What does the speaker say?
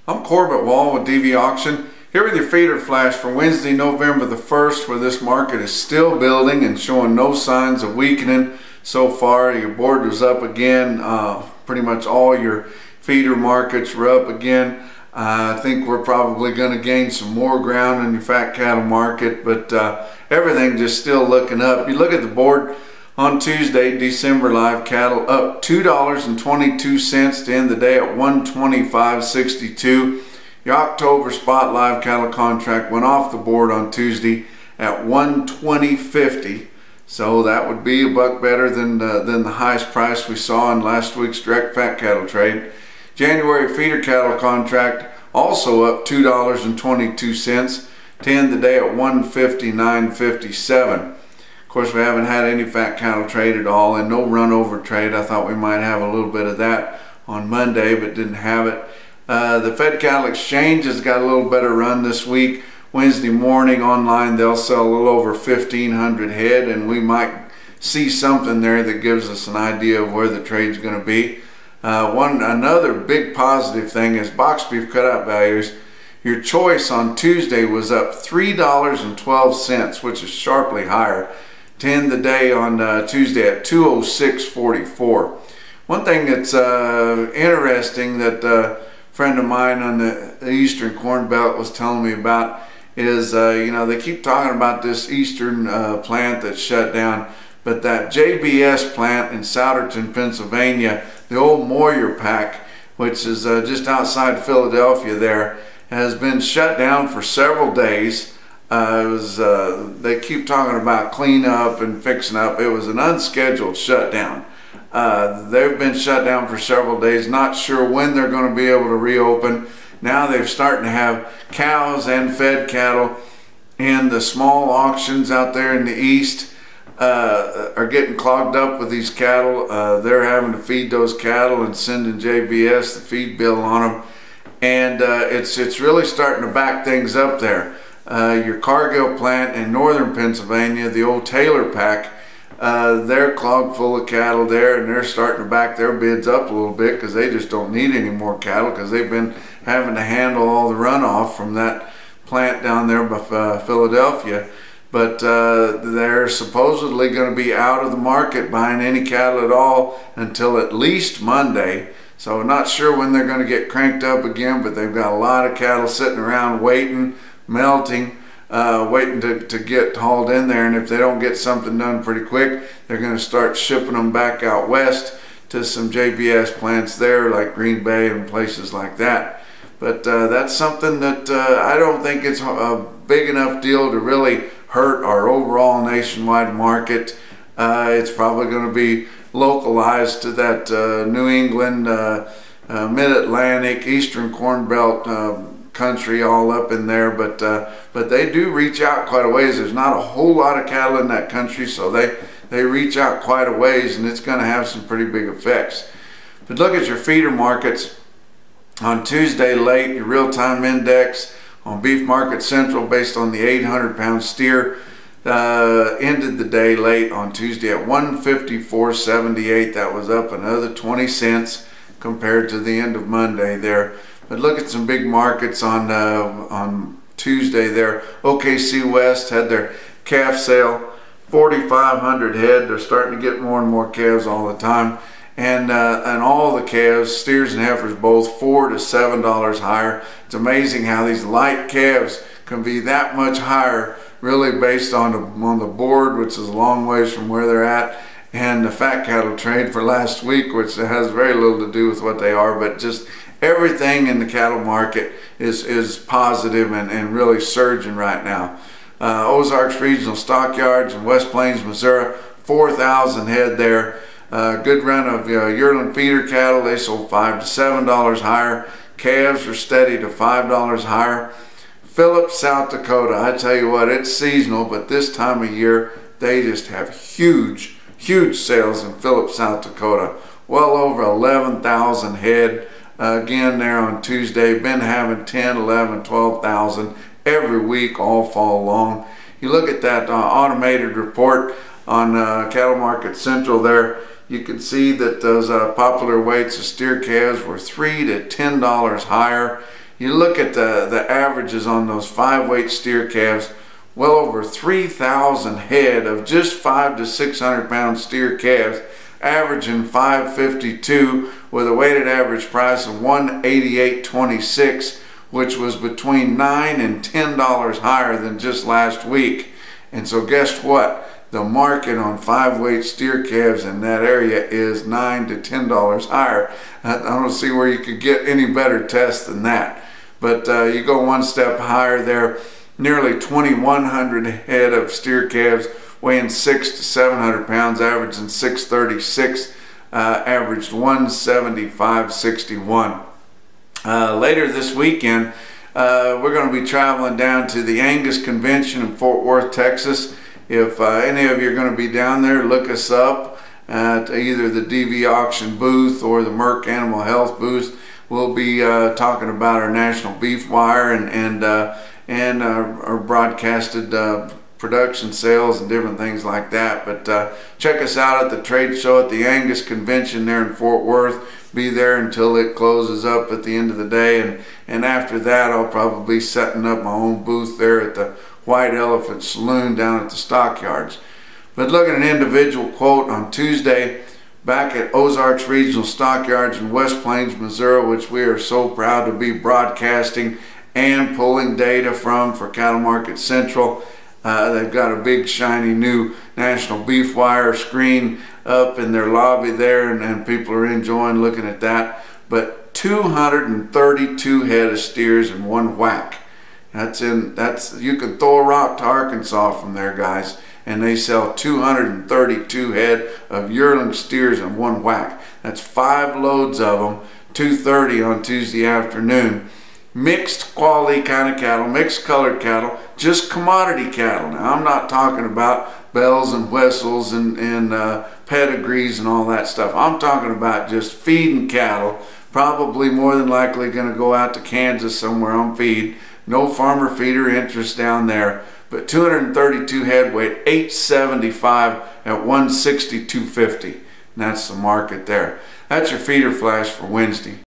I'm Corbett Wall with DV Auction, here with your feeder flash for Wednesday, November the 1st, where this market is still building and showing no signs of weakening so far. Your board was up again. Pretty much all your feeder markets were up again. I think we're probably going to gain some more ground in your fat cattle market, but everything just still looking up. You look at the board on Tuesday, December live cattle up $2.22 to end the day at $125.62. Your October spot live cattle contract went off the board on Tuesday at $120.50. So that would be a buck better than the highest price we saw in last week's direct fat cattle trade. January feeder cattle contract also up $2.22 to end the day at $159.57. Of course, we haven't had any fat cattle trade at all and no run over trade. I thought we might have a little bit of that on Monday, but didn't have it. The Fed Cattle Exchange has got a little better run this week. Wednesday morning online they'll sell a little over 1,500 head, and we might see something there that gives us an idea of where the trade's going to be. Another big positive thing is box beef cutout values. Your choice on Tuesday was up $3.12, which is sharply higher, to end the day on Tuesday at $206.44. One thing that's interesting that a friend of mine on the Eastern Corn Belt was telling me about is, you know, they keep talking about this Eastern plant that's shut down, but that JBS plant in Souderton, Pennsylvania, the old Moyer pack, which is just outside Philadelphia there, has been shut down for several days. They keep talking about cleanup and fixing up. It was an unscheduled shutdown. They've been shut down for several days, not sure when they're going to be able to reopen. Now they're starting to have cows and fed cattle, and the small auctions out there in the east are getting clogged up with these cattle. They're having to feed those cattle and sending JBS the feed bill on them, and it's really starting to back things up there. Your Cargill plant in northern Pennsylvania, the old Taylor pack, they're clogged full of cattle there, and they're starting to back their bids up a little bit because they just don't need any more cattle because they've been having to handle all the runoff from that plant down there by Philadelphia. But they're supposedly going to be out of the market buying any cattle at all until at least Monday. So not sure when they're going to get cranked up again, but they've got a lot of cattle sitting around waiting, melting, waiting to get hauled in there, and if they don't get something done pretty quick, they're going to start shipping them back out west to some JBS plants there like Green Bay and places like that. But that's something that I don't think it's a big enough deal to really hurt our overall nationwide market. It's probably going to be localized to that New England, Mid-Atlantic, Eastern Corn Belt country all up in there, but they do reach out quite a ways. There's not a whole lot of cattle in that country, so they reach out quite a ways, and it's going to have some pretty big effects. But look at your feeder markets on Tuesday late. Your real-time index on Beef Market Central based on the 800-pound steer ended the day late on Tuesday at $154.78. That was up another 20 cents compared to the end of Monday there. But look at some big markets on Tuesday there. OKC West had their calf sale, 4,500 head. They're starting to get more and more calves all the time. And all the calves, steers and heifers, both $4 to $7 higher. It's amazing how these light calves can be that much higher, really based on the board, which is a long ways from where they're at, and the fat cattle trade for last week, which has very little to do with what they are, but just everything in the cattle market is positive and really surging right now. Ozarks Regional Stockyards in West Plains, Missouri, 4,000 head there. Good run of yearling feeder cattle. They sold $5 to $7 higher. Calves are steady to $5 higher. Phillips, South Dakota, I tell you what, it's seasonal, but this time of year they just have huge sales in Phillips, South Dakota. Well over 11,000 head. Again there on Tuesday, been having 10, 11, 12,000 every week all fall long. You look at that automated report on Cattle Market Central there, you can see that those popular weights of steer calves were $3 to $10 higher, You look at the averages on those 5-weight steer calves, well over 3,000 head of just 500 to 600 pound steer calves, averaging 552 with a weighted average price of $188.26, which was between $9 and $10 higher than just last week. And so guess what? The market on 5-weight steer calves in that area is $9 to $10 higher. I don't see where you could get any better test than that. But you go one step higher there, nearly 2,100 head of steer calves weighing 600 to 700 pounds, averaging 636, averaged 175.61. Later this weekend, we're going to be traveling down to the Angus Convention in Fort Worth, Texas. If any of you are going to be down there, look us up at either the DV Auction booth or the Merck Animal Health booth. We'll be talking about our National Beef Wire and our broadcasted production sales and different things like that. But check us out at the trade show at the Angus Convention there in Fort Worth. Be there until it closes up at the end of the day, and after that I'll probably be setting up my own booth there at the White Elephant Saloon down at the stockyards. But look at an individual quote on Tuesday back at Ozarks Regional Stockyards in West Plains, Missouri, which we are so proud to be broadcasting and pulling data from for Cattle Market Central. They've got a big shiny new National Beef Wire screen up in their lobby there, and people are enjoying looking at that. But 232 head of steers in one whack. You can throw a rock to Arkansas from there, guys, and they sell 232 head of yearling steers in one whack. That's 5 loads of them, 230 on Tuesday afternoon. Mixed quality kind of cattle, mixed colored cattle, just commodity cattle. Now, I'm not talking about bells and whistles and pedigrees and all that stuff. I'm talking about just feeding cattle, probably more than likely going to go out to Kansas somewhere on feed. No farmer feeder interest down there, but 232 head weight, 875 at 160.250. And that's the market there. That's your feeder flash for Wednesday.